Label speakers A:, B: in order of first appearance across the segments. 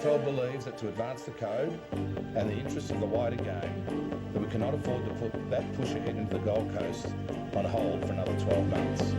A: AFL believes that to advance the code and the interests of the wider game, that we cannot afford to put that push ahead into the Gold Coast on hold for another 12 months.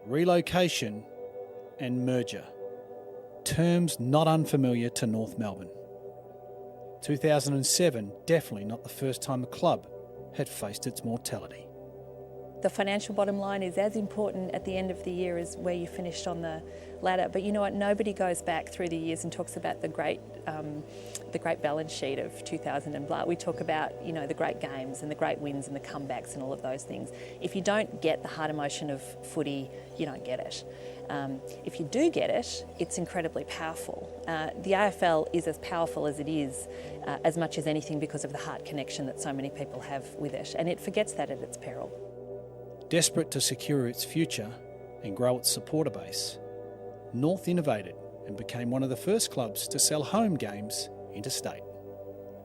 B: Relocation and merger. Terms not unfamiliar to North Melbourne. 2007, definitely not the first time the club had faced its mortality.
C: The financial bottom line is as important at the end of the year as where you finished on the ladder. But you know what? Nobody goes back through the years and talks about the great balance sheet of 2000 and blah. We talk about, you know, the great games and the great wins and the comebacks and all of those things. If you don't get the heart emotion of footy, you don't get it. If you do get it, it's incredibly powerful. The AFL is as powerful as it is, as much as anything because of the heart connection that so many people have with it, and it forgets that at its peril.
B: Desperate to secure its future and grow its supporter base, North innovated and became one of the first clubs to sell home games interstate.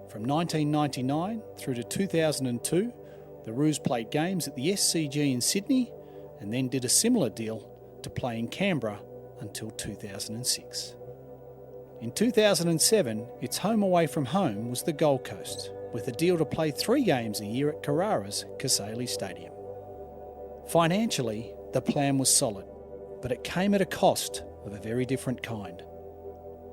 B: From 1999 through to 2002, the Roos played games at the SCG in Sydney and then did a similar deal to play in Canberra until 2006. In 2007, its home away from home was the Gold Coast, with a deal to play 3 games a year at Carrara's Casale Stadium. Financially, the plan was solid, but it came at a cost of a very different kind.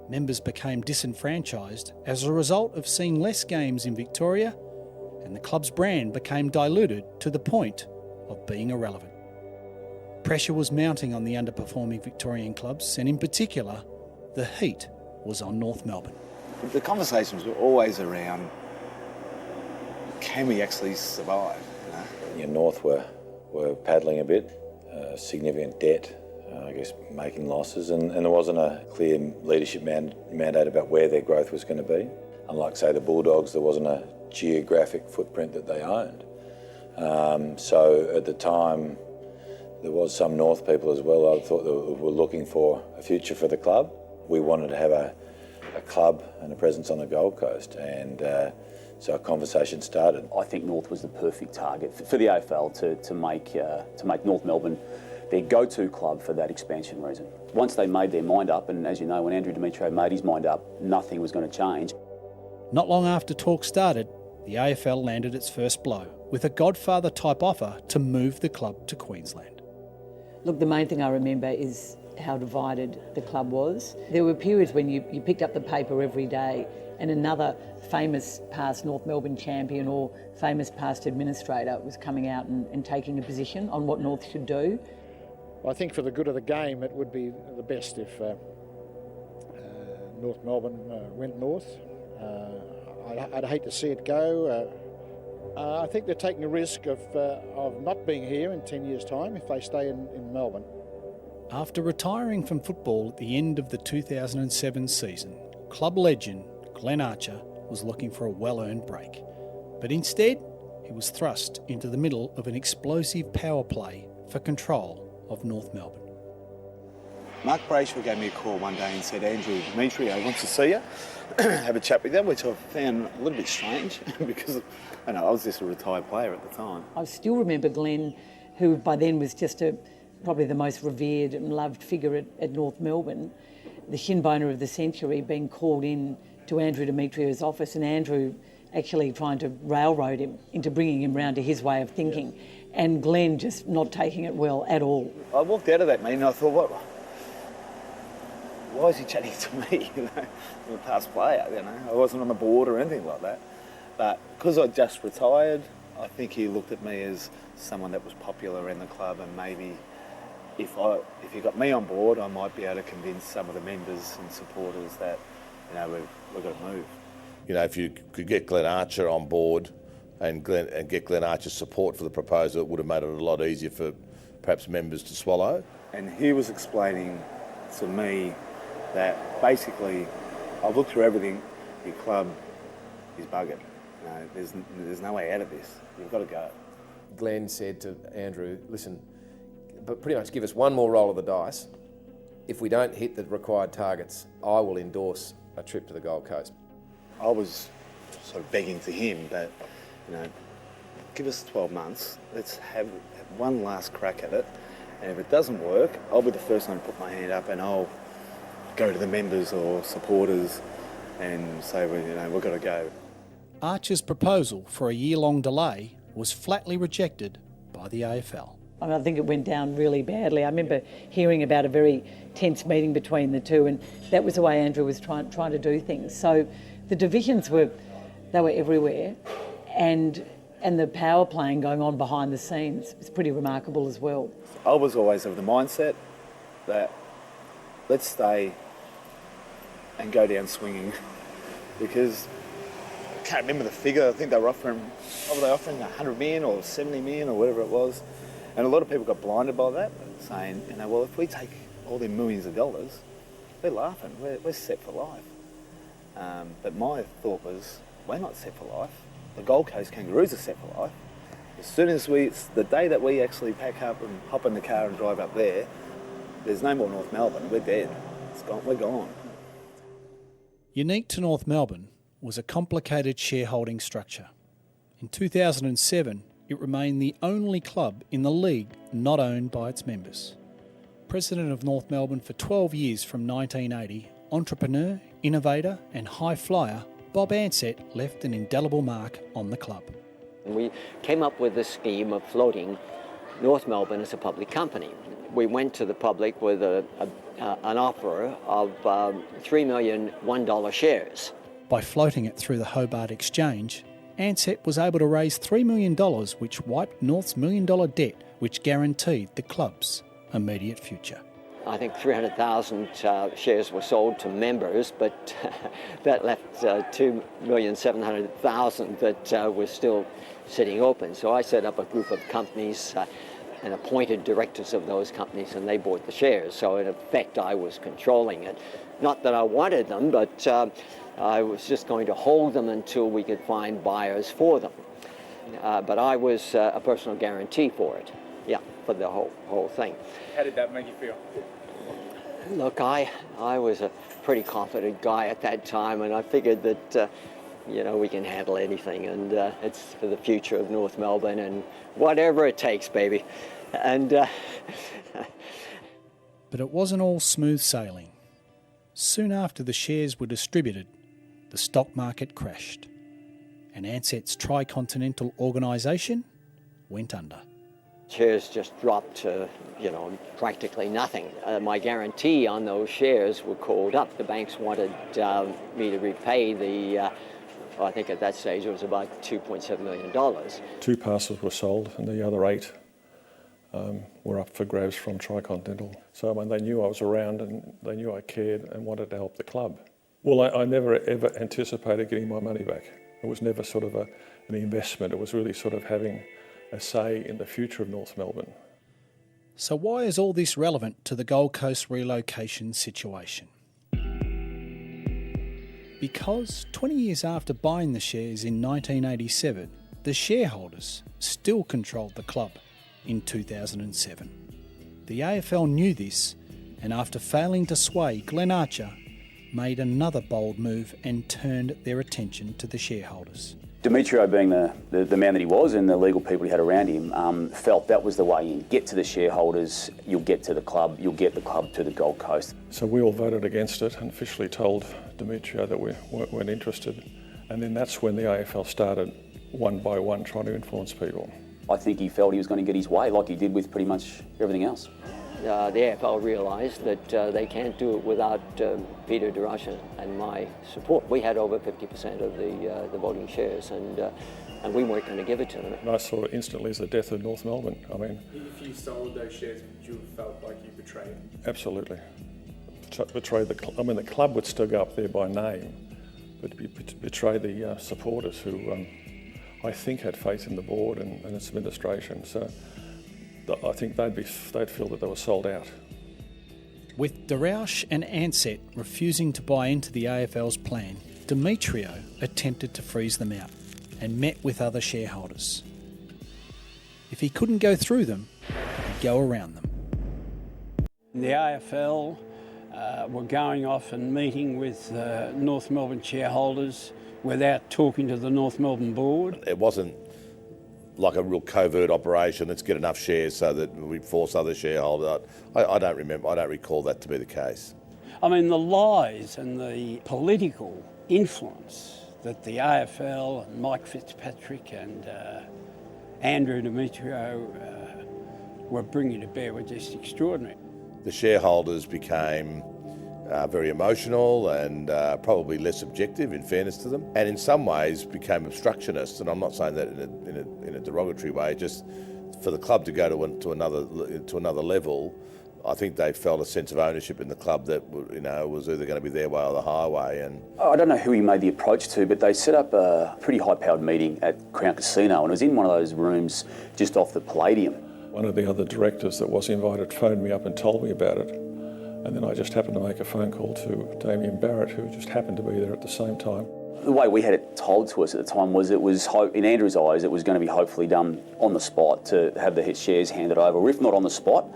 B: Members became disenfranchised as a result of seeing less games in Victoria, and the club's brand became diluted to the point of being irrelevant. Pressure was mounting on the underperforming Victorian clubs, and in particular, the heat was on North Melbourne.
D: The conversations were always around, can we actually survive?
E: You know? North were paddling a bit, significant debt, I guess making losses, and there wasn't a clear leadership mandate about where their growth was going to be. Unlike, say, the Bulldogs, there wasn't a geographic footprint that they owned. So at the time, there was some North people as well, I thought, that were looking for a future for the club. We wanted to have a club and a presence on the Gold Coast, and so a conversation started.
F: I think North was the perfect target for the AFL to make North Melbourne their go-to club for that expansion reason. Once they made their mind up, and as you know, when Andrew Demetriou made his mind up, nothing was going to change.
B: Not long after talk started, the AFL landed its first blow with a Godfather-type offer to move the club to Queensland.
G: Look, the main thing I remember is how divided the club was. There were periods when you picked up the paper every day and another famous past North Melbourne champion or famous past administrator was coming out and taking a position on what North should do.
H: I think for the good of the game, it would be the best if North Melbourne went north. I'd hate to see it go. I think they're taking a risk of not being here in 10 years' time if they stay in Melbourne.
B: After retiring from football at the end of the 2007 season, club legend Glenn Archer was looking for a well-earned break. But instead, he was thrust into the middle of an explosive power play for control of North Melbourne.
D: Mark Brayshaw gave me a call one day and said, Andrew Demetriou wants to see you, have a chat with you, which I found a little bit strange because I was just a retired player at the time.
G: I still remember Glenn, who by then was just probably the most revered and loved figure at North Melbourne, the shin boner of the century, being called in to Andrew Demetriou's office, and Andrew actually trying to railroad him into bringing him round to his way of thinking, and Glenn just not taking it well at all.
D: I walked out of that meeting and I thought, why is he chatting to me? I'm a past player, I wasn't on the board or anything like that. But because I just retired, I think he looked at me as someone that was popular in the club and maybe if you got me on board, I might be able to convince some of the members and supporters that, you know, we've got to move.
A: You know, if you could get Glenn Archer on board and get Glenn Archer's support for the proposal, it would have made it a lot easier for perhaps members to swallow.
D: And he was explaining to me that basically, I've looked through everything, your club is buggered. You know, there's no way out of this. You've got to go.
I: Glenn said to Andrew, listen, but pretty much give us one more roll of the dice. If we don't hit the required targets, I will endorse a trip to the Gold Coast.
D: I was sort of begging to him that, you know, give us 12 months, let's have one last crack at it, and if it doesn't work, I'll be the first one to put my hand up and I'll go to the members or supporters and say, well, you know, we've got to go.
B: Archer's proposal for a year-long delay was flatly rejected by the AFL.
G: I mean, I think it went down really badly. I remember hearing about a very tense meeting between the two, and that was the way Andrew was trying to do things. So the divisions were everywhere, and the power playing going on behind the scenes was pretty remarkable as well.
D: I was always of the mindset that let's stay and go down swinging, because I can't remember the figure. I think they were offering 100 million or 70 million or whatever it was. And a lot of people got blinded by that, saying, you know, well, if we take all the millions of dollars, we're laughing, we're set for life. But my thought was, we're not set for life. The Gold Coast Kangaroos are set for life. As soon as the day that we actually pack up and hop in the car and drive up there, there's no more North Melbourne, we're dead. It's gone, we're gone.
B: Unique to North Melbourne was a complicated shareholding structure. In 2007, it remained the only club in the league not owned by its members. President of North Melbourne for 12 years from 1980, entrepreneur, innovator and high flyer, Bob Ansett left an indelible mark on the club.
J: We came up with the scheme of floating North Melbourne as a public company. We went to the public with an offer of $3 million $1 shares.
B: By floating it through the Hobart Exchange, Ansett was able to raise $3 million, which wiped North's $1 million debt, which guaranteed the club's immediate future.
J: I think 300,000 shares were sold to members, but that left 2,700,000 that were still sitting open. So I set up a group of companies and appointed directors of those companies, and they bought the shares. So in effect, I was controlling it. Not that I wanted them, but I was just going to hold them until we could find buyers for them. But I was a personal guarantee for it, for the whole thing.
K: How did that make you feel?
J: Look, I was a pretty confident guy at that time, and I figured that, we can handle anything, and it's for the future of North Melbourne, and whatever it takes, baby. And
B: But it wasn't all smooth sailing. Soon after the shares were distributed, the stock market crashed, and Ansett's Tricontinental organisation went under.
J: Shares just dropped to, practically nothing. My guarantee on those shares were called up. The banks wanted me to repay I think at that stage it was about $2.7 million.
L: 2 parcels were sold and the other 8 were up for grabs from Tricontinental. So they knew I was around and they knew I cared and wanted to help the club. Well, I never ever anticipated getting my money back. It was never sort of an investment. It was really sort of having a say in the future of North Melbourne.
B: So why is all this relevant to the Gold Coast relocation situation? Because 20 years after buying the shares in 1987, the shareholders still controlled the club in 2007. The AFL knew this, and after failing to sway Glenn Archer, made another bold move and turned their attention to the shareholders.
F: Demetrio, being the man that he was and the legal people he had around him, felt that was the way in. Get to the shareholders, you'll get to the club, you'll get the club to the Gold Coast.
L: So we all voted against it and officially told Demetrio that we weren't interested. And then that's when the AFL started, one by one, trying to influence people.
F: I think he felt he was going to get his way, like he did with pretty much everything else.
J: the AFL realised that they can't do it without Peter DeRusha and my support. We had over 50% of the voting shares, and we weren't going to give it to them.
L: And I saw it instantly as the death of North Melbourne. I mean,
K: if you sold those shares, would you have felt like you betrayed them?
L: absolutely. Betrayed the club. I mean, the club would still go up there by name, but betray the supporters who I think had faith in the board and its administration. So I think they'd feel that they were sold out.
B: With Darouche and Ansett refusing to buy into the AFL's plan, Demetrio attempted to freeze them out and met with other shareholders. If he couldn't go through them, he'd go around them.
M: The AFL were going off and meeting with North Melbourne shareholders without talking to the North Melbourne board.
N: It wasn't like a real covert operation, let's get enough shares so that we force other shareholders. I don't recall that to be the case.
M: I mean, the lies and the political influence that the AFL and Mike Fitzpatrick and Andrew Demetrio were bringing to bear were just extraordinary.
N: The shareholders became very emotional and probably less objective, in fairness to them, and in some ways became obstructionists. And I'm not saying that in a derogatory way. Just for the club to go to another level, I think they felt a sense of ownership in the club that was either going to be their way or the highway. And
F: I don't know who he made the approach to, but they set up a pretty high-powered meeting at Crown Casino, and it was in one of those rooms just off the Palladium.
L: One of the other directors that was invited phoned me up and told me about it. And then I just happened to make a phone call to Damien Barrett, who just happened to be there at the same time.
F: The way we had it told to us at the time was in Andrew's eyes, it was going to be hopefully done on the spot to have the shares handed over, or if not on the spot,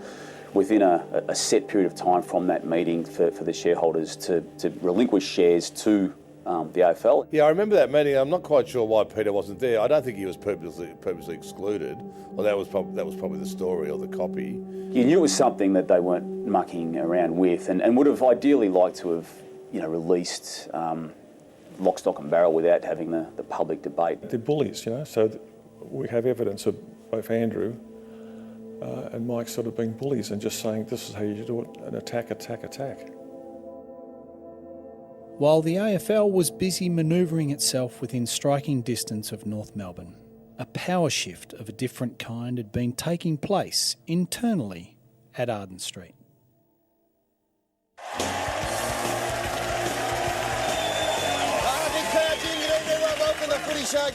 F: within a set period of time from that meeting for the shareholders to relinquish shares to the AFL.
N: yeah, I remember that meeting. I'm not quite sure why Peter wasn't there. I don't think he was purposely excluded. Well, that was probably the story or the copy.
F: You knew it was something that they weren't mucking around with, and would have ideally liked to have, released lock, stock and barrel without having the public debate.
L: They're bullies, so we have evidence of both Andrew and Mike sort of being bullies and just saying this is how you do it, an attack, attack, attack.
B: While the AFL was busy manoeuvring itself within striking distance of North Melbourne, a power shift of a different kind had been taking place internally at Arden Street.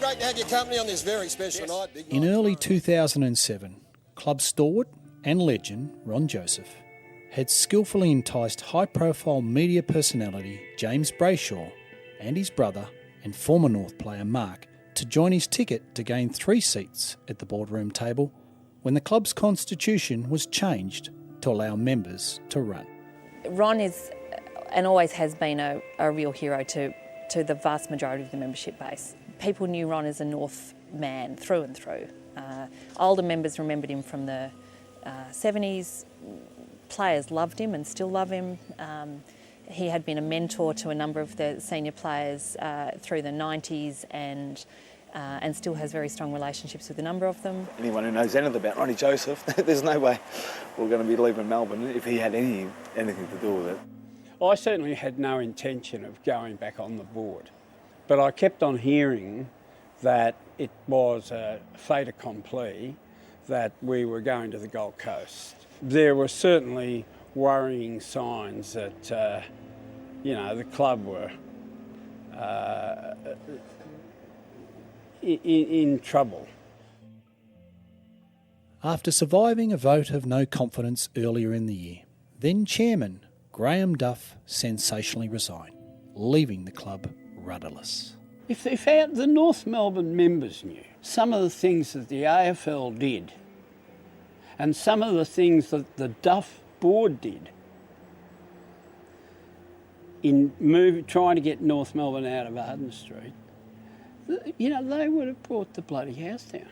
O: Great to have your company on this very special night.
B: In early 2007, club stalwart and legend Ron Joseph had skillfully enticed high-profile media personality James Brayshaw and his brother and former North player Mark to join his ticket to gain 3 seats at the boardroom table when the club's constitution was changed to allow members to run.
C: Ron is and always has been a real hero to the vast majority of the membership base. People knew Ron as a North man through and through. Older members remembered him from the 70s. Players loved him and still love him. He had been a mentor to a number of the senior players through the 90s and still has very strong relationships with a number of them.
D: Anyone who knows anything about Ronnie Joseph, there's no way we're going to be leaving Melbourne if he had anything to do with it.
M: I certainly had no intention of going back on the board, but I kept on hearing that it was a fait accompli that we were going to the Gold Coast. There were certainly worrying signs that, the club were in trouble.
B: After surviving a vote of no confidence earlier in the year, then chairman Graham Duff sensationally resigned, leaving the club rudderless.
M: If the North Melbourne members knew some of the things that the AFL did and some of the things that the Duff board did in trying to get North Melbourne out of Arden Street, they would have brought the bloody house down.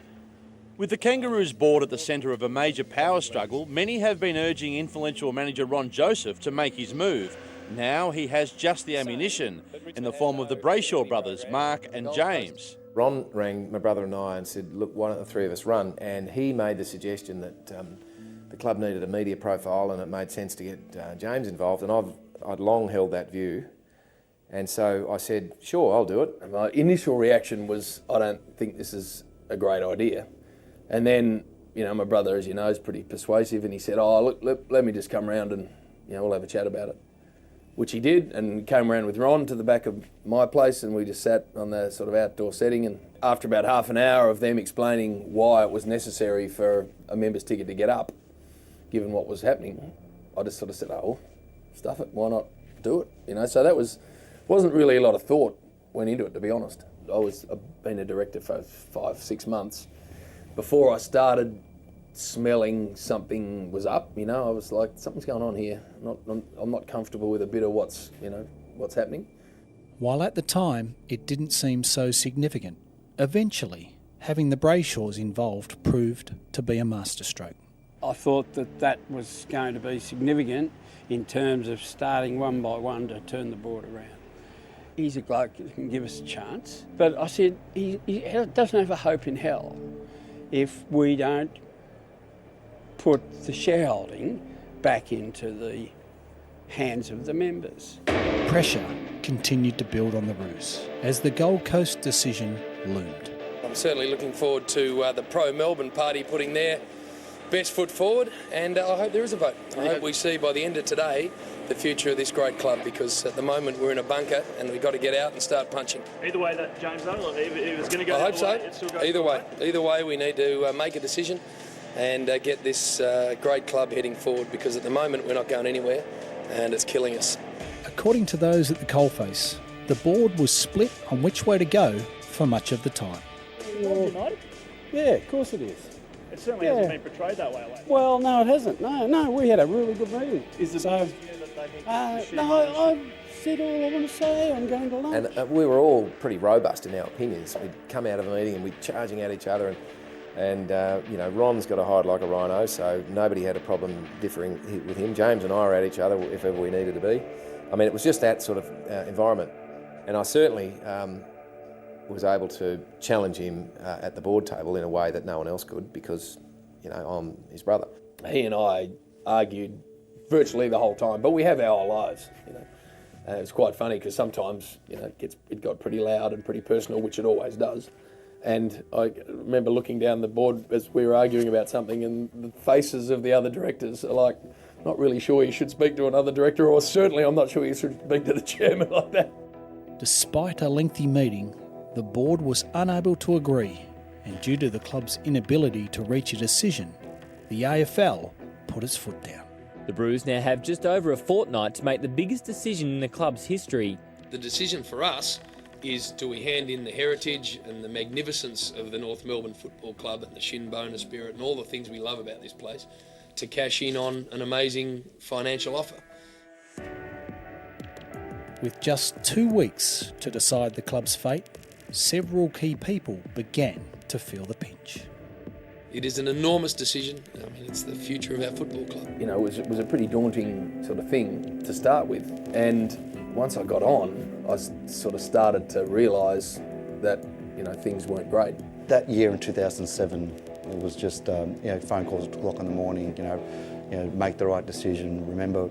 P: With the Kangaroos board at the centre of a major power struggle, many have been urging influential manager Ron Joseph to make his move. Now he has just the ammunition in the form of the Brayshaw brothers, Mark and James.
I: Ron rang my brother and I and said, look, why don't the three of us run? And he made the suggestion that the club needed a media profile and it made sense to get James involved, and I'd long held that view. And so I said, sure, I'll do it. And my initial reaction was, I don't think this is a great idea. And then, you know, my brother, as you know, is pretty persuasive, and he said, oh, look, let me just come round and, you know, we'll have a chat about it. Which he did, and came around with Ron to the back of my place, and we just sat on the sort of outdoor setting. And after about half an hour of them explaining why it was necessary for a member's ticket to get up, given what was happening, I just sort of said, oh, stuff it, why not do it? You know, so that wasn't really a lot of thought went into it, to be honest. I've been a director for 5-6 months. Before I started smelling something was up, you know, I was like, something's going on here. I'm not comfortable with a bit of what's happening.
B: While at the time it didn't seem so significant, eventually having the Brayshaws involved proved to be a masterstroke.
M: I thought that was going to be significant in terms of starting one by one to turn the board around. He's a bloke who can give us a chance, but I said he doesn't have a hope in hell if we don't put the shareholding back into the hands of the members.
B: Pressure continued to build on the Roos as the Gold Coast decision loomed.
Q: I'm certainly looking forward to the pro-Melbourne party putting their best foot forward, and I hope there is a vote. I hope we see by the end of today the future of this great club, because at the moment we're in a bunker and we've got to get out and start punching.
R: Either way, that James, though, if it's going to go,
Q: I hope so. Either way, we need to make a decision and get this great club heading forward, because at the moment we're not going anywhere and it's killing us.
B: According to those at the coalface, the board was split on which way to go for much of the time.
R: United?
M: Yeah, of course it is.
R: It certainly hasn't been portrayed that way lately.
M: Well, no, it hasn't. No, we had a really good meeting.
R: Is it that they need
M: no, I've said all I want to say. I'm going to lunch.
I: And we were all pretty robust in our opinions. We'd come out of a meeting and we'd charging at each other, and you know, Ron's got to hide like a rhino, so nobody had a problem differing with him. James and I were at each other if ever we needed to be. I mean, it was just that sort of environment. And I certainly was able to challenge him at the board table in a way that no one else could, because, you know, I'm his brother.
M: He and I argued virtually the whole time, but we have our lives, you know. It was quite funny because sometimes, you know, it got pretty loud and pretty personal, which it always does. And I remember looking down the board as we were arguing about something, and the faces of the other directors are like, not really sure you should speak to another director, or certainly I'm not sure you should speak to the chairman like that.
B: Despite a lengthy meeting, the board was unable to agree, and due to the club's inability to reach a decision, the AFL put its foot down.
S: The Brews now have just over a fortnight to make the biggest decision in the club's history.
Q: The decision for us is, do we hand in the heritage and the magnificence of the North Melbourne Football Club and the Shinboner spirit and all the things we love about this place, to cash in on an amazing financial offer.
B: With just 2 weeks to decide the club's fate, several key people began to feel the pinch.
Q: It is an enormous decision. I mean, it's the future of our football club.
M: You know, it was a pretty daunting sort of thing to start with. And once I got on, I sort of started to realise that, you know, things weren't great.
T: That year in 2007, it was just, you know, phone calls at 2 o'clock in the morning, you know, make the right decision. Remember,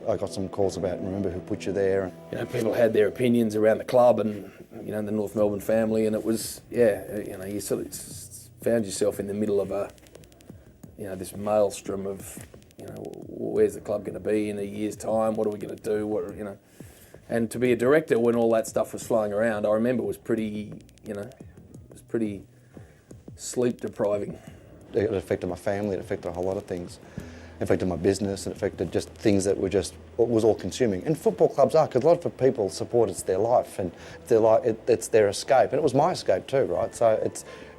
T: I got some calls about, remember who put you there.
M: You know, people had their opinions around the club and, you know, the North Melbourne family, and it was, you know, you sort of found yourself in the middle of this maelstrom of, you know, where's the club going to be in a year's time? What are we going to do? And to be a director when all that stuff was flying around, I remember was pretty sleep depriving.
T: It affected my family, it affected a whole lot of things. It affected my business, it affected just things that were just, it was all consuming. And football clubs are, because a lot of people support it's their life, and it's their escape. And it was my escape too, right? So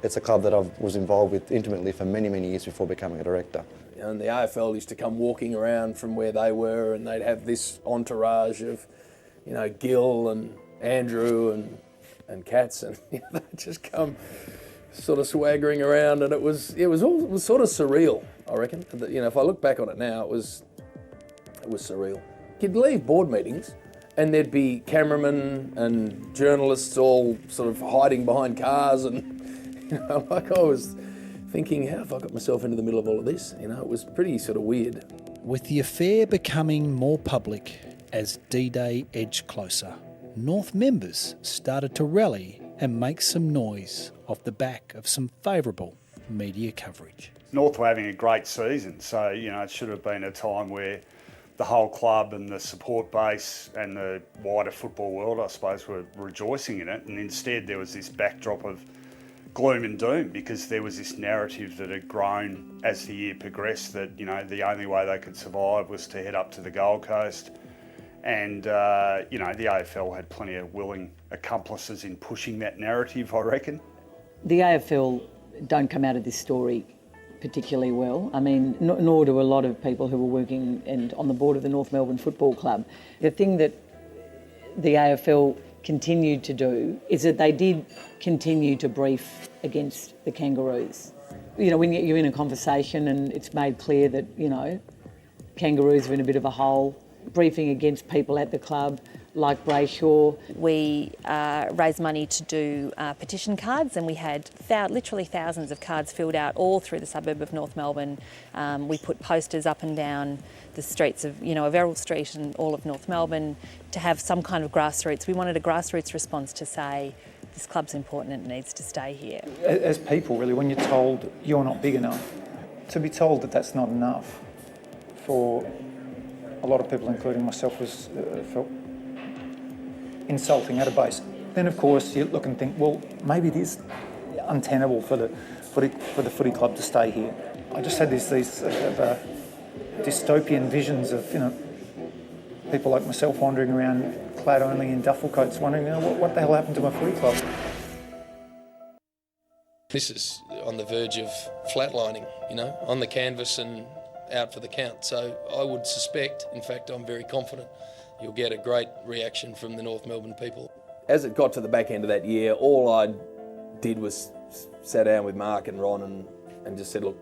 T: it's a club that I was involved with intimately for many, many years before becoming a director.
M: And the AFL used to come walking around from where they were, and they'd have this entourage of, you know, Gil and Andrew and Katz, and you know, they'd just come sort of swaggering around, and it was sort of surreal, I reckon. You know, if I look back on it now, it was surreal. You'd leave board meetings and there'd be cameramen and journalists all sort of hiding behind cars, and you know, like I was
U: thinking, how have I got myself into the middle of all of this? You know, it was pretty sort of weird.
B: With the affair becoming more public as D-Day edged closer, North members started to rally and make some noise off the back of some favourable media coverage.
V: North were having a great season, so it should have been a time where the whole club and the support base and the wider football world, I suppose, were rejoicing in it. And instead there was this backdrop of gloom and doom, because there was this narrative that had grown as the year progressed that, the only way they could survive was to head up to the Gold Coast. And, the AFL had plenty of willing accomplices in pushing that narrative, I reckon.
G: The AFL don't come out of this story particularly well. I mean, nor do a lot of people who were working and on the board of the North Melbourne Football Club. The thing that the AFL continued to do is that they did continue to brief against the Kangaroos. When you're in a conversation and it's made clear that, Kangaroos are in a bit of a hole, briefing against people at the club, like Brayshaw.
C: We raised money to do petition cards, and we had literally thousands of cards filled out all through the suburb of North Melbourne. We put posters up and down the streets of Errol Street and all of North Melbourne to have some kind of grassroots. We wanted a grassroots response to say, this club's important and it needs to stay here.
W: As people, really, when you're told you're not big enough, to be told that that's not enough for a lot of people, including myself, was felt insulting at a base. Then, of course, you look and think, well, maybe it is untenable for the footy club to stay here. I just had these dystopian visions of people like myself wandering around clad only in duffel coats, wondering what the hell happened to my footy club.
Q: This is on the verge of flatlining, on the canvas and out for the count. So I would suspect, in fact I'm very confident, you'll get a great reaction from the North Melbourne people.
U: As it got to the back end of that year, all I did was sat down with Mark and Ron and just said, look,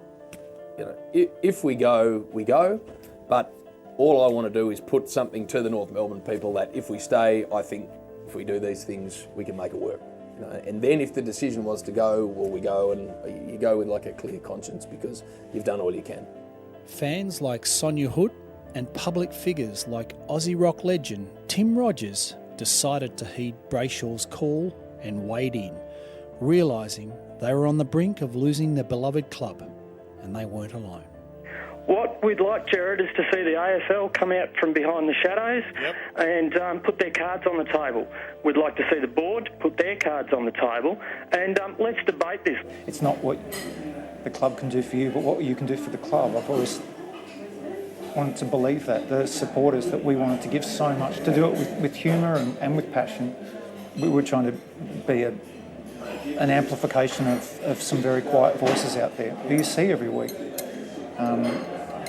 U: if we go, we go, but all I want to do is put something to the North Melbourne people that if we stay, I think if we do these things, we can make it work. And then if the decision was to go, well, we go, and you go with like a clear conscience because you've done all you can.
B: Fans like Sonia Hood and public figures like Aussie rock legend Tim Rogers decided to heed Brayshaw's call and wade in, realising they were on the brink of losing their beloved club, and they weren't alone.
R: What we'd like, Jared, is to see the AFL come out from behind the shadows and put their cards on the table. We'd like to see the board put their cards on the table, and let's debate this.
W: It's not what the club can do for you, but what you can do for the club. I've always wanted to believe that. The supporters, that we wanted to give so much, to do it with humour and with passion. We were trying to be an amplification of some very quiet voices out there who you see every week.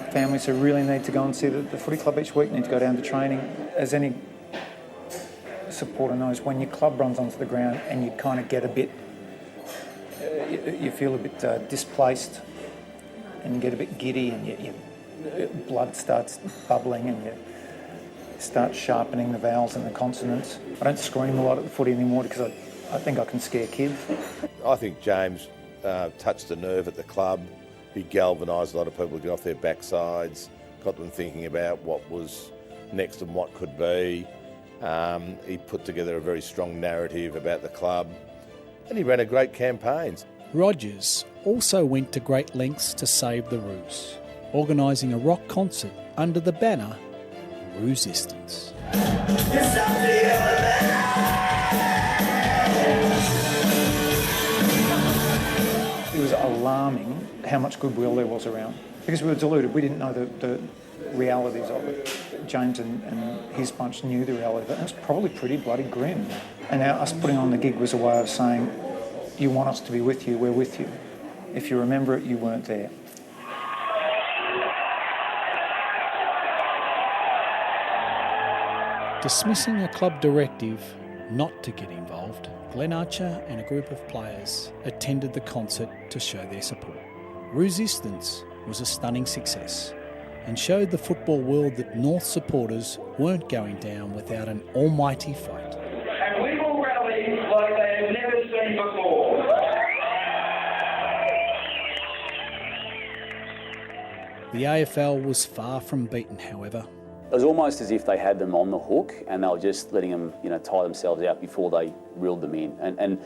W: Families who really need to go and see the footy club each week, need to go down to training. As any supporter knows, when your club runs onto the ground and you kind of get a bit, you feel a bit displaced and you get a bit giddy and your blood starts bubbling and you start sharpening the vowels and the consonants. I don't scream a lot at the footy anymore because I think I can scare kids.
N: I think James touched a nerve at the club. He galvanised a lot of people to get off their backsides, got them thinking about what was next and what could be. He put together a very strong narrative about the club, and he ran a great campaign. Rogers
B: Also went to great lengths to save the Roos, organising a rock concert under the banner Roosistance.
W: It was alarming how much goodwill there was around, because we were deluded. We didn't know the realities of it. James and his bunch knew the reality of it, and it was probably pretty bloody grim. And now us putting on the gig was a way of saying, you want us to be with you, we're with you. If you remember it, you weren't there.
B: Dismissing a club directive not to get involved, Glenn Archer and a group of players attended the concert to show their support. Roosistance was a stunning success and showed the football world that North supporters weren't going down without an almighty fight.
R: And we will rally like they have never seen before.
B: The AFL was far from beaten, however.
F: It was almost as if they had them on the hook and they were just letting them, tie themselves out before they reeled them in. And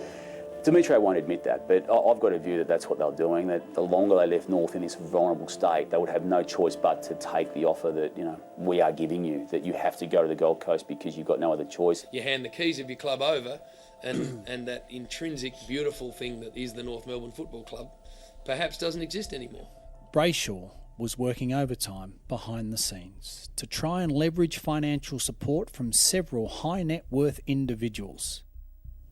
F: Demetre won't admit that, but I've got a view that that's what they were doing, that the longer they left North in this vulnerable state, they would have no choice but to take the offer that, we are giving you, that you have to go to the Gold Coast because you've got no other choice.
Q: You hand the keys of your club over and that intrinsic, beautiful thing that is the North Melbourne Football Club perhaps doesn't exist anymore.
B: Brayshaw was working overtime behind the scenes to try and leverage financial support from several high net worth individuals.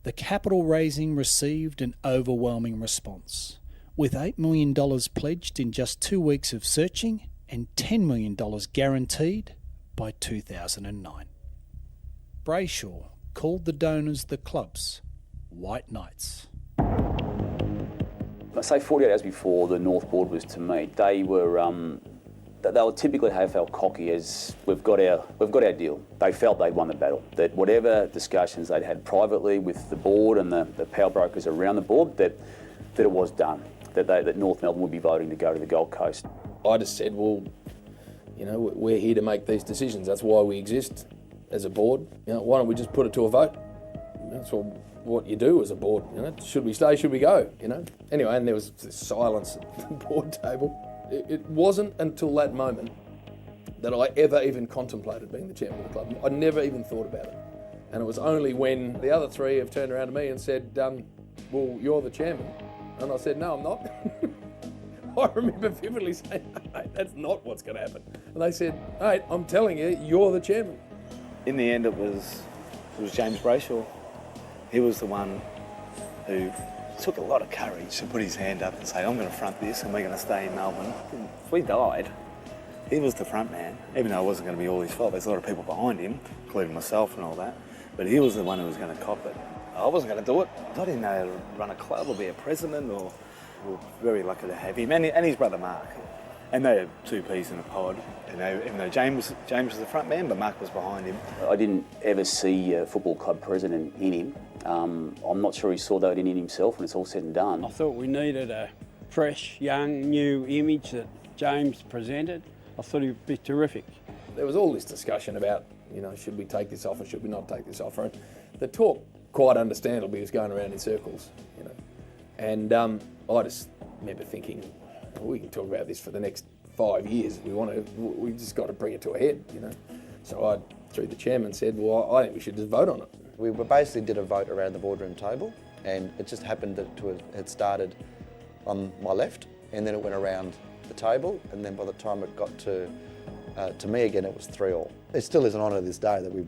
B: The capital raising received an overwhelming response, with $8 million pledged in just 2 weeks of searching and $10 million guaranteed by 2009. Brayshaw called the donors the club's White Knights.
F: I say 48 hours before the North Board was to meet, they were typically AFL cocky as we've got our deal. They felt they'd won the battle, that whatever discussions they'd had privately with the board and the power brokers around the board, that it was done, that North Melbourne would be voting to go to the Gold Coast.
U: I just said, well, we're here to make these decisions. That's why we exist as a board. Why don't we just put it to a vote? That's what you do as a board. Should we stay? Should we go? Anyway, and there was this silence at the board table. It wasn't until that moment that I ever even contemplated being the chairman of the club. I never even thought about it. And it was only when the other three have turned around to me and said, well, you're the chairman. And I said, no, I'm not. I remember vividly saying, hey, that's not what's going to happen. And they said, hey, I'm telling you, you're the chairman.
D: In the end, it was James Brayshaw. He was the one who took a lot of courage to put his hand up and say, I'm going to front this and we're going to stay in Melbourne. If we died, he was the front man, even though it wasn't going to be all his fault. There's a lot of people behind him, including myself and all that, but he was the one who was going to cop it. I wasn't going to do it. I didn't know how to run a club or be a president, or we were very lucky to have him and his brother Mark. And they were two peas in a pod. Even though James was the front man, but Mark was behind him.
F: I didn't ever see a football club president in him. I'm not sure he saw that in himself when it's all said and done.
M: I thought we needed a fresh, young, new image that James presented. I thought he'd be terrific.
U: There was all this discussion about, should we take this offer, should we not take this offer? And the talk, quite understandably, was going around in circles, And I just remember thinking, we can talk about this for the next 5 years. We've just got to bring it to a head, So I, through the chairman, said, well, I think we should just vote on it.
T: We basically did a vote around the boardroom table, and it just happened to have had started on my left, and then it went around the table, and then by the time it got to me again, it was 3-3. It still is an honour to this day that we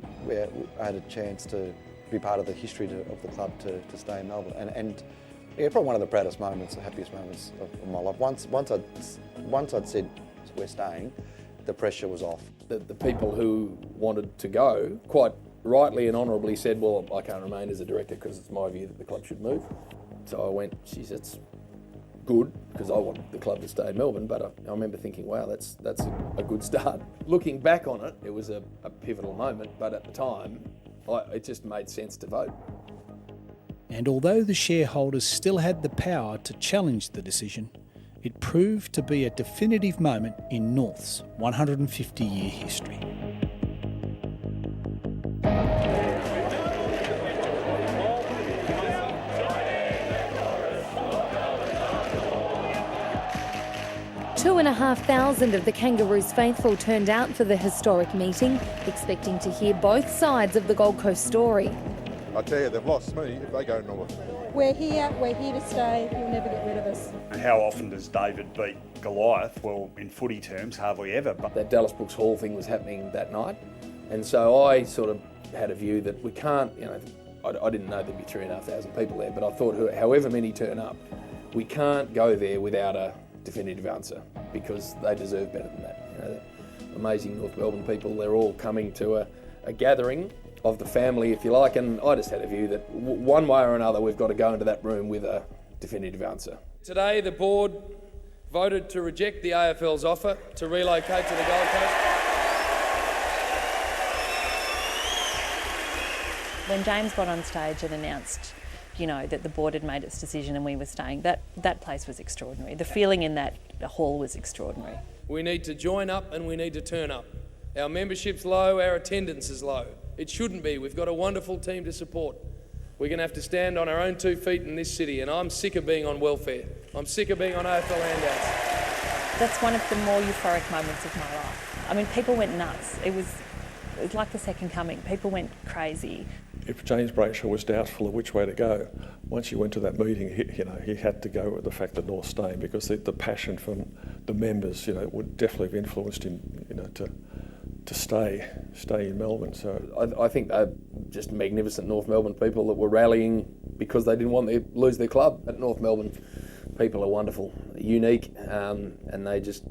T: had a chance to be part of the history of the club to stay in Melbourne, and yeah, probably one of the proudest moments, the happiest moments of my life. Once I'd said we're staying, the pressure was off.
U: The people who wanted to go quite rightly and honourably said, well, I can't remain as a director because it's my view that the club should move. So I went, geez, it's good because I want the club to stay in Melbourne, but I remember thinking, wow, that's a good start. Looking back on it, it was a pivotal moment, but at the time, it just made sense to vote.
B: And although the shareholders still had the power to challenge the decision, it proved to be a definitive moment in North's 150-year history.
A: Two and a half thousand of the Kangaroos faithful turned out for the historic meeting, expecting to hear both sides of the Gold Coast story.
E: I tell you, they've lost me if they go north.
H: We're here to stay, you'll never get rid of us.
V: And how often does David beat Goliath? Well, in footy terms, hardly ever. But
U: that Dallas Brooks Hall thing was happening that night, and so I sort of had a view that we can't, I didn't know there'd be 3,500 people there, but I thought however many turn up, we can't go there without a definitive answer because they deserve better than that. The amazing North Melbourne people, they're all coming to a gathering of the family, if you like, and I just had a view that one way or another we've got to go into that room with a definitive answer.
Q: Today the board voted to reject the AFL's offer to relocate to the Gold Coast.
C: When James got on stage and announced, that the board had made its decision and we were staying, that place was extraordinary. The feeling in that hall was extraordinary.
Q: We need to join up and we need to turn up. Our membership's low, our attendance is low. It shouldn't be. We've got a wonderful team to support. We're going to have to stand on our own 2 feet in this city, and I'm sick of being on welfare. I'm sick of being on AFL handouts.
C: That's one of the more euphoric moments of my life. I mean, people went nuts. It was like the second coming. People went crazy.
J: If James Brayshaw was doubtful of which way to go, once you went to that meeting, he had to go with the fact that North staying, because the passion from the members, would definitely have influenced him, to stay in Melbourne. So
U: I think they're just magnificent North Melbourne people that were rallying because they didn't want to lose their club. At North Melbourne, people are wonderful, unique, and they just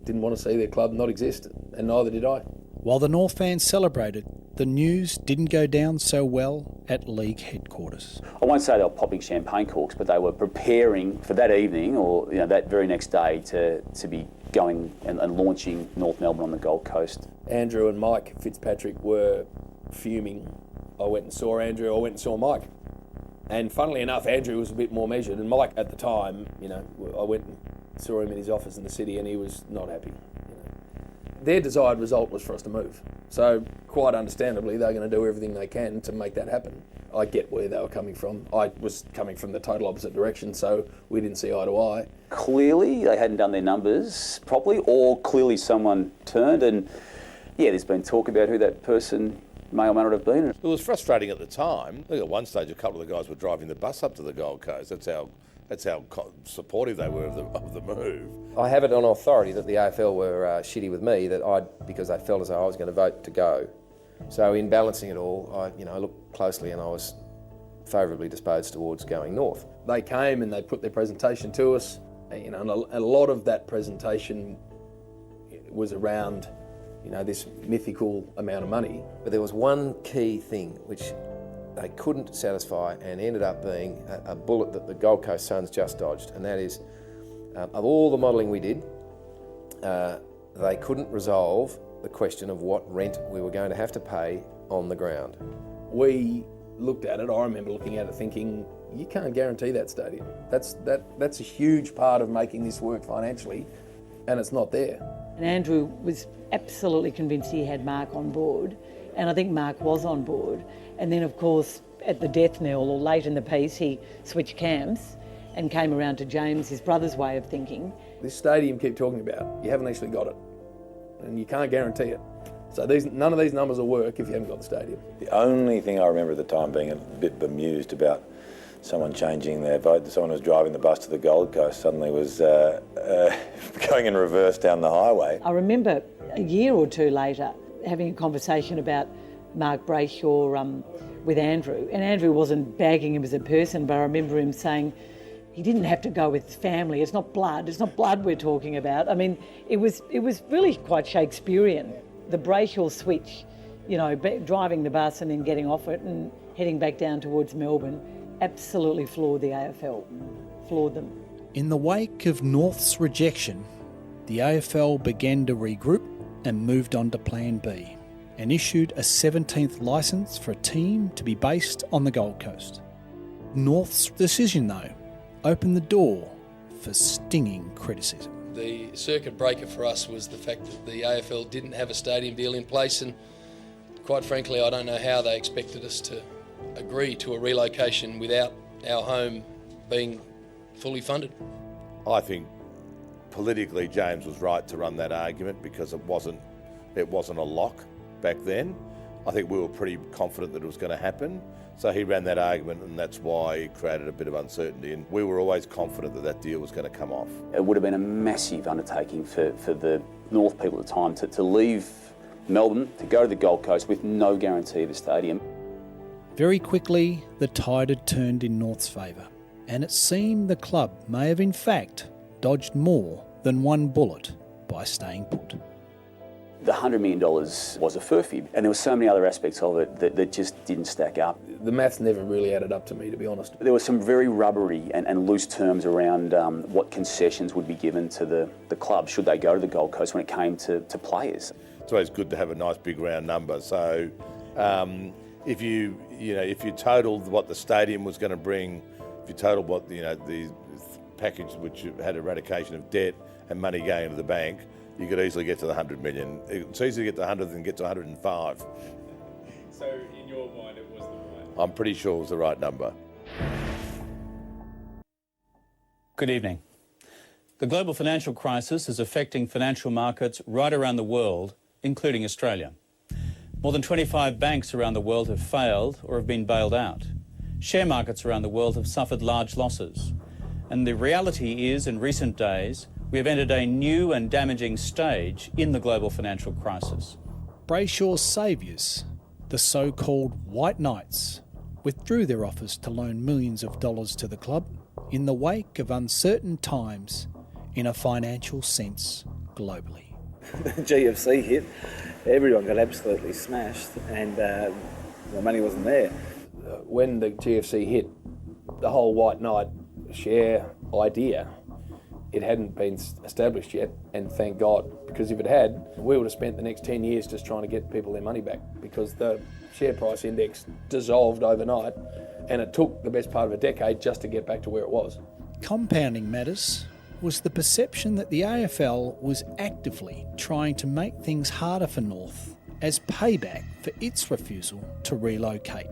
U: didn't want to see their club not exist, and neither did I.
B: While the North fans celebrated, the news didn't go down so well at league headquarters.
F: I won't say they were popping champagne corks, but they were preparing for that evening or that very next day to be going and launching North Melbourne on the Gold Coast.
U: Andrew and Mike Fitzpatrick were fuming. I went and saw Andrew, I went and saw Mike. And funnily enough, Andrew was a bit more measured, and Mike at the time, I went and saw him in his office in the city and he was not happy. Their desired result was for us to move. So quite understandably, they're going to do everything they can to make that happen. I get where they were coming from. I was coming from the total opposite direction, so we didn't see eye to eye.
F: Clearly they hadn't done their numbers properly, or clearly someone turned, and there's been talk about who that person may or may not have been.
N: It was frustrating at the time. I think at one stage a couple of the guys were driving the bus up to the Gold Coast. That's how supportive they were of the move.
I: I have it on authority that the AFL were shitty with me because they felt as though I was going to vote to go. So in balancing it all, I looked closely and I was favourably disposed towards going north.
U: They came and they put their presentation to us, and a lot of that presentation was around, this mythical amount of money.
I: But there was one key thing which they couldn't satisfy and ended up being a bullet that the Gold Coast Suns just dodged, and that is, of all the modelling we did, they couldn't resolve the question of what rent we were going to have to pay on the ground.
U: We looked at it, I remember looking at it thinking, you can't guarantee that stadium. That's a huge part of making this work financially, and it's not there.
G: And Andrew was absolutely convinced he had Mark on board, and I think Mark was on board. And then, of course, at the death knell or late in the piece, he switched camps and came around to James, his brother's way of thinking.
U: This stadium you keep talking about, you haven't actually got it, and you can't guarantee it. So none of these numbers will work if you haven't got the stadium.
K: The only thing I remember at the time being a bit bemused about someone changing their vote, someone who was driving the bus to the Gold Coast suddenly was going in reverse down the highway.
G: I remember a year or two later having a conversation about Mark Brayshaw with Andrew, and Andrew wasn't bagging him as a person, but I remember him saying he didn't have to go with his family. It's not blood we're talking about. I mean, it was really quite Shakespearean, the Brayshaw switch, driving the bus and then getting off it and heading back down towards Melbourne, absolutely floored the AFL, floored them.
B: In the wake of North's rejection, the AFL began to regroup and moved on to Plan B, and issued a 17th licence for a team to be based on the Gold Coast. North's decision, though, opened the door for stinging criticism.
Q: The circuit breaker for us was the fact that the AFL didn't have a stadium deal in place, and quite frankly, I don't know how they expected us to agree to a relocation without our home being fully funded.
N: I think politically James was right to run that argument because it wasn't a lock back then. I think we were pretty confident that it was going to happen. So he ran that argument, and that's why it created a bit of uncertainty. And we were always confident that deal was going to come off.
F: It would have been a massive undertaking for the North people at the time to leave Melbourne, to go to the Gold Coast with no guarantee of a stadium.
B: Very quickly, the tide had turned in North's favour, and it seemed the club may have in fact dodged more than one bullet by staying put.
F: The $100 million was a furphy, and there were so many other aspects of it that just didn't stack up.
U: The maths never really added up to me, to be honest.
F: There were some very rubbery and loose terms around what concessions would be given to the club should they go to the Gold Coast when it came to players.
N: It's always good to have a nice big round number. So if you totaled what the stadium was going to bring, if you totaled what the package which had eradication of debt and money going into the bank, you could easily get to the 100 million. It's easier to get to 100 than get to 105.
S: So in your mind it was the right?
N: I'm pretty sure it was the right number.
L: Good evening. The global financial crisis is affecting financial markets right around the world, including Australia. More than 25 banks around the world have failed or have been bailed out. Share markets around the world have suffered large losses. And the reality is, in recent days, we have entered a new and damaging stage in the global financial crisis.
B: Brayshaw's saviours, the so-called White Knights, withdrew their offers to loan millions of dollars to the club in the wake of uncertain times in a financial sense globally.
D: The GFC hit, everyone got absolutely smashed and the money wasn't there.
U: When the GFC hit, the whole White Knight share idea, it hadn't been established yet, and thank God, because if it had, we would have spent the next 10 years just trying to get people their money back, because the share price index dissolved overnight and it took the best part of a decade just to get back to where it was.
B: Compounding matters was the perception that the AFL was actively trying to make things harder for North as payback for its refusal to relocate,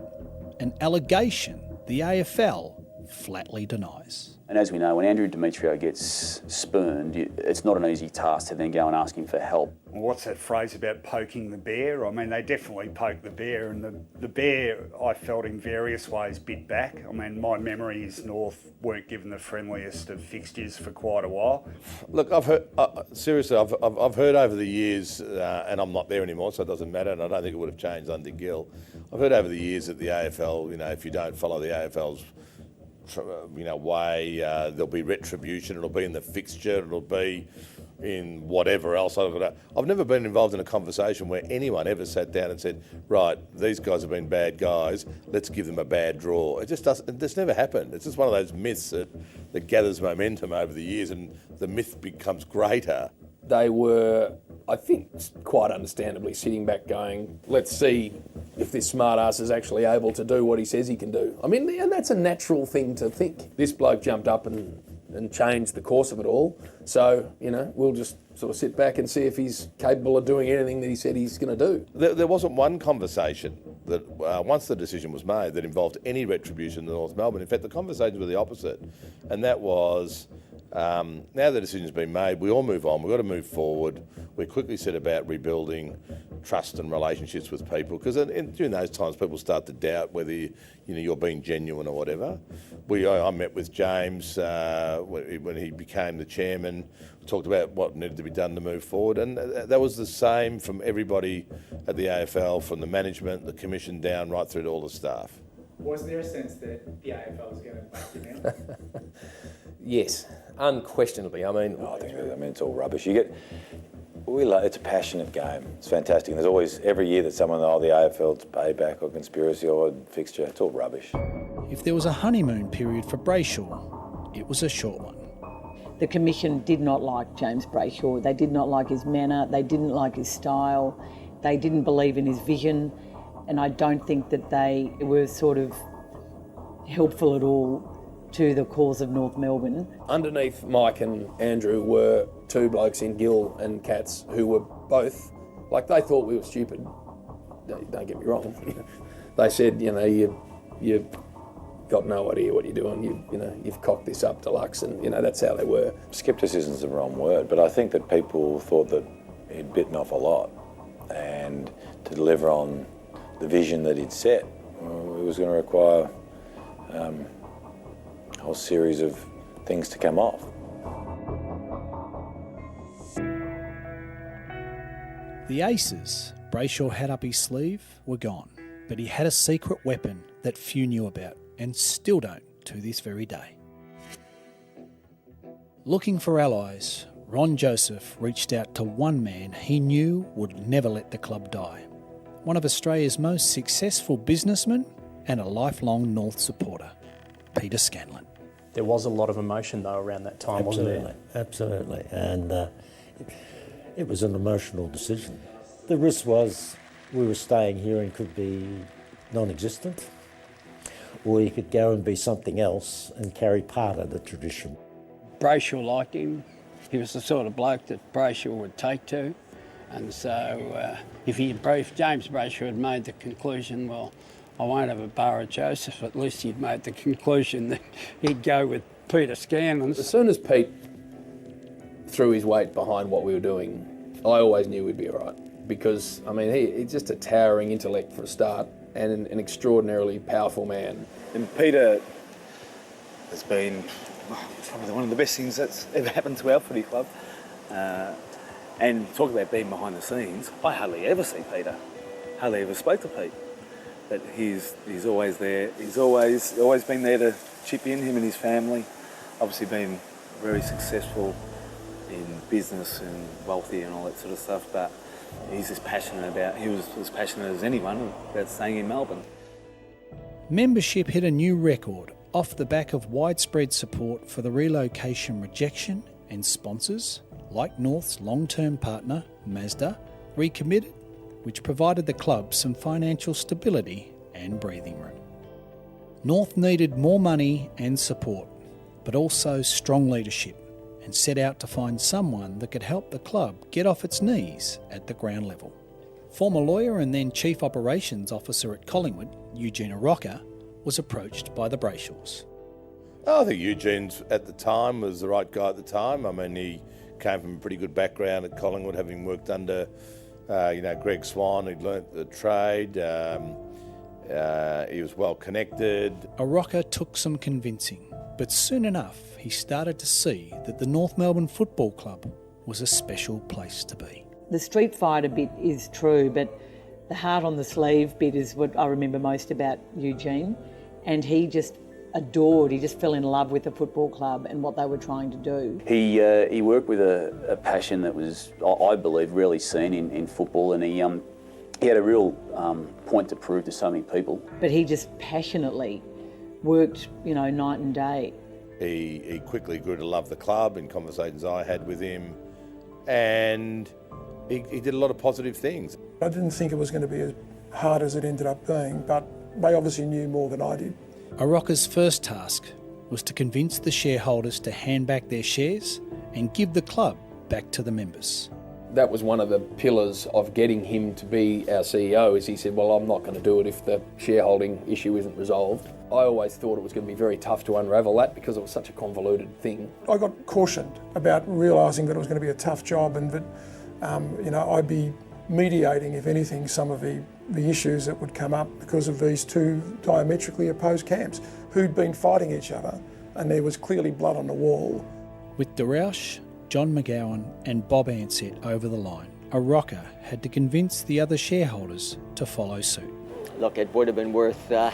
B: an allegation the AFL flatly denies.
F: And as we know, when Andrew Demetriou gets spurned, it's not an easy task to then go and ask him for help.
V: What's that phrase about poking the bear? I mean, they definitely poked the bear, and the bear, I felt in various ways, bit back. I mean, my memory is North weren't given the friendliest of fixtures for quite a while.
N: Look, I've heard, seriously, I've heard over the years, and I'm not there anymore, so it doesn't matter, and I don't think it would have changed under Gill. I've heard over the years that the AFL, if you don't follow the AFL's way, there'll be retribution, it'll be in the fixture, it'll be in whatever else. I've never been involved in a conversation where anyone ever sat down and said, right, these guys have been bad guys, let's give them a bad draw. It just doesn't, it's never happened. It's just one of those myths that gathers momentum over the years, and the myth becomes greater.
U: They were, I think, quite understandably sitting back going, let's see if this smart-ass is actually able to do what he says he can do. I mean, and that's a natural thing to think. This bloke jumped up and changed the course of it all. So, we'll just sort of sit back and see if he's capable of doing anything that he said he's going to do.
N: There wasn't one conversation that, once the decision was made, that involved any retribution to North Melbourne. In fact, the conversations were the opposite. And that was, now the decision's been made, we all move on, we've got to move forward. We quickly set about rebuilding trust and relationships with people, because during those times people start to doubt whether you're being genuine or whatever. I met with James when he became the chairman, talked about what needed to be done to move forward, and that was the same from everybody at the AFL, from the management, the commission down, right through to all the staff.
O: Was there a sense that the AFL was going to back you down?
U: Yes, unquestionably. I mean,
K: it's all rubbish. It's a passionate game. It's fantastic. And there's always, every year that someone, the AFL's payback or conspiracy or fixture, it's all rubbish.
B: If there was a honeymoon period for Brayshaw, it was a short one.
G: The Commission did not like James Brayshaw. They did not like his manner. They didn't like his style. They didn't believe in his vision. And I don't think that they were sort of helpful at all to the cause of North Melbourne.
U: Underneath Mike and Andrew were two blokes in Gill and Katz who were both, they thought we were stupid. Don't get me wrong. They said, you've got no idea what you're doing. You've cocked this up deluxe, and that's how they were.
K: Scepticism's the wrong word, but I think that people thought that he'd bitten off a lot, and to deliver on the vision that he'd set, it was going to require a whole series of things to come off.
B: The aces Brayshaw had up his sleeve were gone, but he had a secret weapon that few knew about, and still don't to this very day. Looking for allies, Ron Joseph reached out to one man he knew would never let the club die, one of Australia's most successful businessmen and a lifelong North supporter, Peter Scanlon.
P: There was a lot of emotion, though, around that time, wasn't there?
X: Absolutely. And it was an emotional decision. The risk was we were staying here and could be non-existent, or you could go and be something else and carry part of the tradition.
M: Brayshaw liked him. He was the sort of bloke that Brayshaw would take to. And so if James Brayshaw had made the conclusion, well, I won't have a bar of Joseph, at least he'd made the conclusion that he'd go with Peter Scanlon.
U: As soon as Pete threw his weight behind what we were doing, I always knew we'd be all right. Because, I mean, he's just a towering intellect for a start and an extraordinarily powerful man.
D: And Peter has been probably one of the best things that's ever happened to our footy club. And talk about being behind the scenes, I hardly ever see Peter. Hardly ever spoke to Pete. But he's always there. He's always been there to chip in, him and his family. Obviously been very successful in business and wealthy and all that sort of stuff, but he was as passionate as anyone about staying in Melbourne.
B: Membership hit a new record off the back of widespread support for the relocation rejection, and sponsors, like North's long-term partner, Mazda, recommitted, which provided the club some financial stability and breathing room. North needed more money and support, but also strong leadership, and set out to find someone that could help the club get off its knees at the ground level. Former lawyer and then Chief Operations Officer at Collingwood, Eugene Arocca, was approached by the Brayshaws.
N: I think Eugene's at the time was the right guy at the time. I mean, he came from a pretty good background at Collingwood, having worked under Greg Swan, who'd learnt the trade. He was well connected.
B: Arocca took some convincing, but soon enough he started to see that the North Melbourne Football Club was a special place to be.
G: The street fighter bit is true, but the heart on the sleeve bit is what I remember most about Eugene. And he just he just fell in love with the football club and what they were trying to do.
F: He worked with a passion that was, I believe, rarely seen in football, and he had a real point to prove to so many people.
G: But he just passionately worked, night and day.
N: He quickly grew to love the club in conversations I had with him, and he did a lot of positive things.
A: I didn't think it was going to be as hard as it ended up being, but they obviously knew more than I did.
B: Arocca's first task was to convince the shareholders to hand back their shares and give the club back to the members.
U: That was one of the pillars of getting him to be our CEO, is he said, well, I'm not going to do it if the shareholding issue isn't resolved. I always thought it was going to be very tough to unravel that because it was such a convoluted thing.
A: I got cautioned about realising that it was going to be a tough job and that, I'd be mediating, if anything, some of the issues that would come up because of these two diametrically opposed camps who'd been fighting each other, and there was clearly blood on the wall.
B: With DeRouche, John McGowan and Bob Ansett over the line, Arocca had to convince the other shareholders to follow suit.
R: Look, it would have been worth a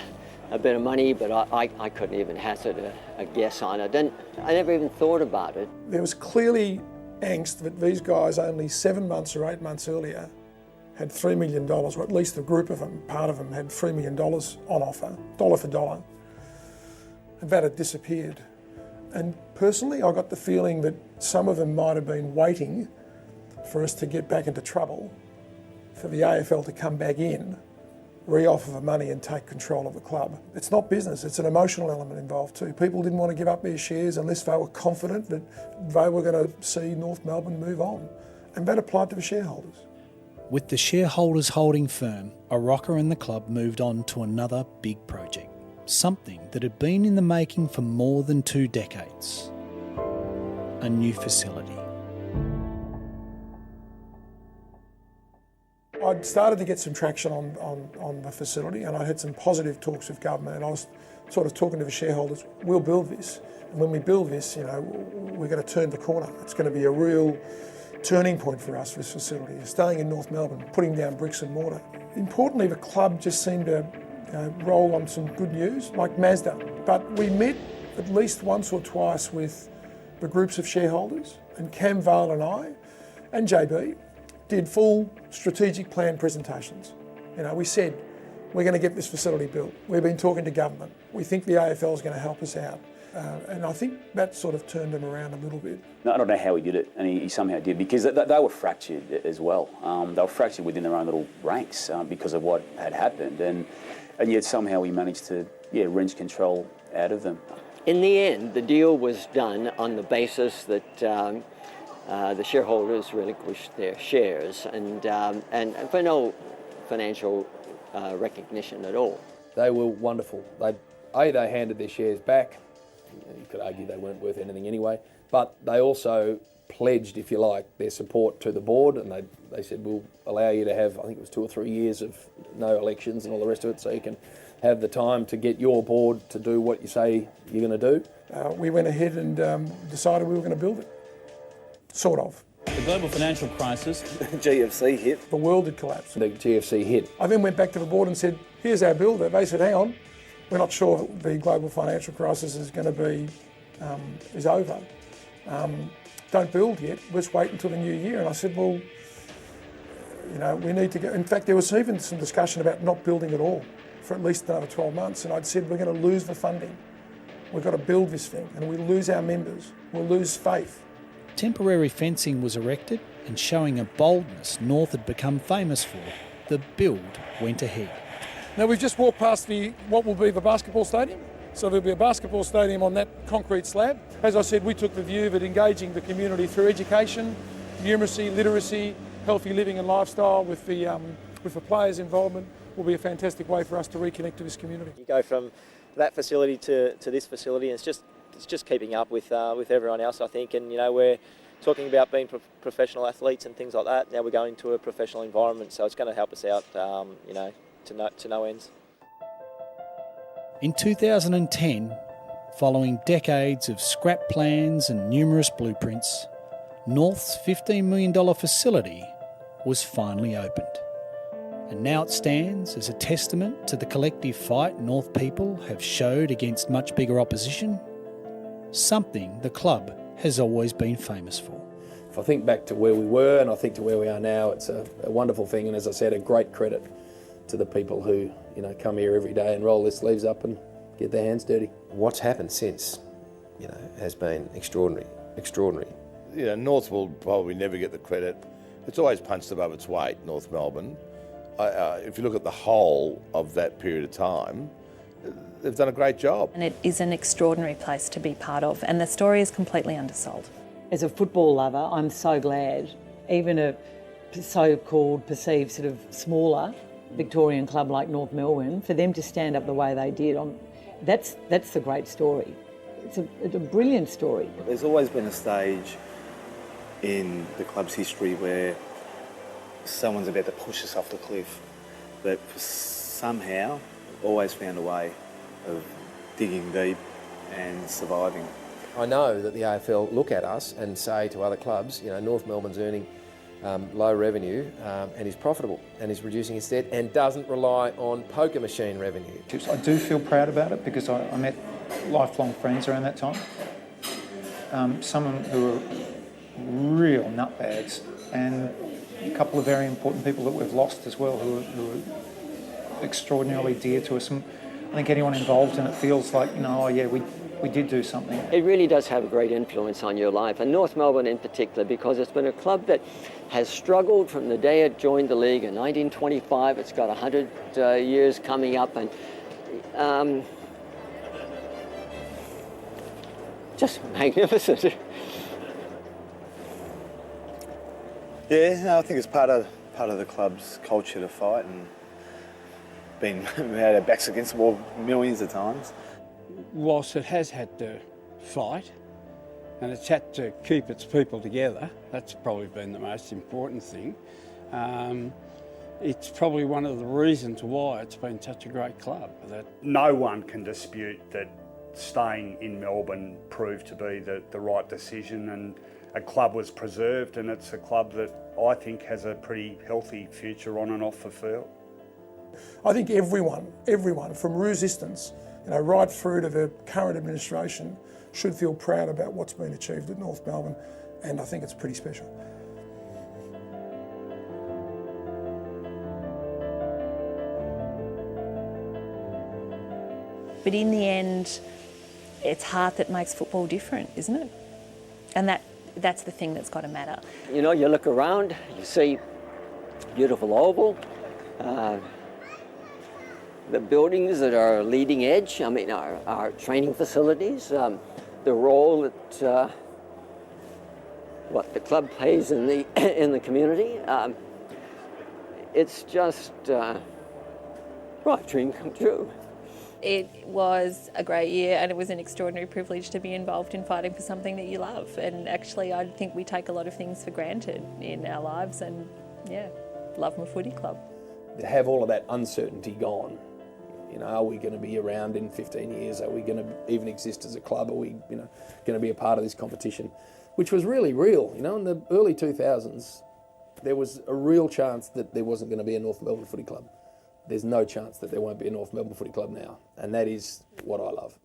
R: bit of money, but I couldn't even hazard a guess on it. I never even thought about it.
A: There was clearly angst that these guys only 7 months or 8 months earlier had $3 million, or at least a group of them, part of them, had $3 million on offer, dollar for dollar. And that had disappeared. And personally, I got the feeling that some of them might have been waiting for us to get back into trouble, for the AFL to come back in, re-offer the money and take control of the club. It's not business, it's an emotional element involved too. People didn't want to give up their shares unless they were confident that they were going to see North Melbourne move on. And that applied to the shareholders.
B: With the shareholders holding firm, Arocca and the club moved on to another big project, something that had been in the making for more than 2 decades. A new facility.
A: I'd started to get some traction on the facility, and I had some positive talks with government, and I was sort of talking to the shareholders, we'll build this. And when we build this, we're going to turn the corner. It's going to be a real turning point for us, this facility, staying in North Melbourne, putting down bricks and mortar. Importantly, the club just seemed to roll on some good news, like Mazda. But we met at least once or twice with the groups of shareholders, and Cam Vale and I, and JB, did full strategic plan presentations. We said, we're going to get this facility built. We've been talking to government. We think the AFL is going to help us out. And I think that sort of turned him around a little bit.
F: No, I don't know how he did it, and he somehow did, because they were fractured as well. They were fractured within their own little ranks because of what had happened, and yet somehow he managed to wrench control out of them.
R: In the end, the deal was done on the basis that the shareholders relinquished their shares and for no financial recognition at all.
U: They were wonderful. They handed their shares back. You could argue they weren't worth anything anyway, but they also pledged, if you like, their support to the board, and they said, we'll allow you to have, I think it was 2 or 3 years of no elections and all the rest of it, so you can have the time to get your board to do what you say you're going to do.
A: We went ahead and decided we were going to build it. Sort of.
L: The global financial crisis.
D: GFC hit.
A: The world had collapsed.
U: The GFC hit.
A: I then went back to the board and said, here's our builder. They said, hang on, we're not sure the global financial crisis is going to be, is over. Don't build yet, let's wait until the new year. And I said, well, you know, we need to go. In fact, there was even some discussion about not building at all for at least another 12 months. And I'd said, we're going to lose the funding. We've got to build this thing, and we lose our members. We'll lose faith.
B: Temporary fencing was erected, and showing a boldness North had become famous for, the build went ahead.
A: Now we've just walked past what will be the basketball stadium. So there'll be a basketball stadium on that concrete slab. As I said, we took the view that engaging the community through education, numeracy, literacy, healthy living and lifestyle with the players' involvement will be a fantastic way for us to reconnect to this community.
E: You go from that facility to this facility, and it's just keeping up with everyone else, I think. And you know, we're talking about being professional athletes and things like that. Now we're going to a professional environment, so it's going to help us out, you know, to no ends.
B: In 2010, following decades of scrap plans and numerous blueprints, North's $15 million facility was finally opened. And now it stands as a testament to the collective fight North people have showed against much bigger opposition, something the club has always been famous for.
U: If I think back to where we were and I think to where we are now, it's a wonderful thing, and as I said, a great credit to the people who, you know, come here every day and roll their sleeves up and get their hands dirty.
I: What's happened since, you know, has been extraordinary.
N: You know, North will probably never get the credit. It's always punched above its weight, North Melbourne. If you look at the whole of that period of time, they've done a great job.
C: And it is an extraordinary place to be part of, and the story is completely undersold.
G: As a football lover, I'm so glad even a so-called perceived sort of smaller Victorian club like North Melbourne, for them to stand up the way they did, that's the great story. It's a brilliant story.
D: There's always been a stage in the club's history where someone's about to push us off the cliff, but somehow always found a way of digging deep and surviving.
I: I know that the AFL look at us and say to other clubs, you know, North Melbourne's earning low revenue and is profitable and is reducing its debt and doesn't rely on poker machine revenue.
O: I do feel proud about it because I met lifelong friends around that time. Some who are real nutbags, and a couple of very important people that we've lost as well who are extraordinarily dear to us. And I think anyone involved in it feels like, you know, oh yeah, we did do something.
R: It really does have a great influence on your life, and North Melbourne in particular, because it's been a club that has struggled from the day it joined the league in 1925. It's got 100 years coming up, and just magnificent.
D: Yeah, I think it's part of the club's culture to fight, and we had our backs against the wall millions of times.
M: Whilst it has had to fight and it's had to keep its people together, that's probably been the most important thing. It's probably one of the reasons why it's been such a great club. That
V: no one can dispute that staying in Melbourne proved to be the right decision, and a club was preserved, and it's a club that I think has a pretty healthy future on and off the field.
A: I think everyone from resistance, you know, right through to the current administration, should feel proud about what's been achieved at North Melbourne, and I think it's pretty special.
C: But in the end, it's heart that makes football different, isn't it? And that's the thing that's got to matter.
R: You know, you look around, you see beautiful oval, the buildings that are leading edge, I mean, our training facilities, the role that what the club pays in the in the community. It's just right, dream come true.
C: It was a great year, and it was an extraordinary privilege to be involved in fighting for something that you love. And actually, I think we take a lot of things for granted in our lives, and yeah, love my footy club.
U: To have all of that uncertainty gone, you know, are we going to be around in 15 years? Are we going to even exist as a club? Are we, you know, going to be a part of this competition? Which was really real, you know, in the early 2000s, there was a real chance that there wasn't going to be a North Melbourne Footy Club. There's no chance that there won't be a North Melbourne Footy Club now, and that is what I love.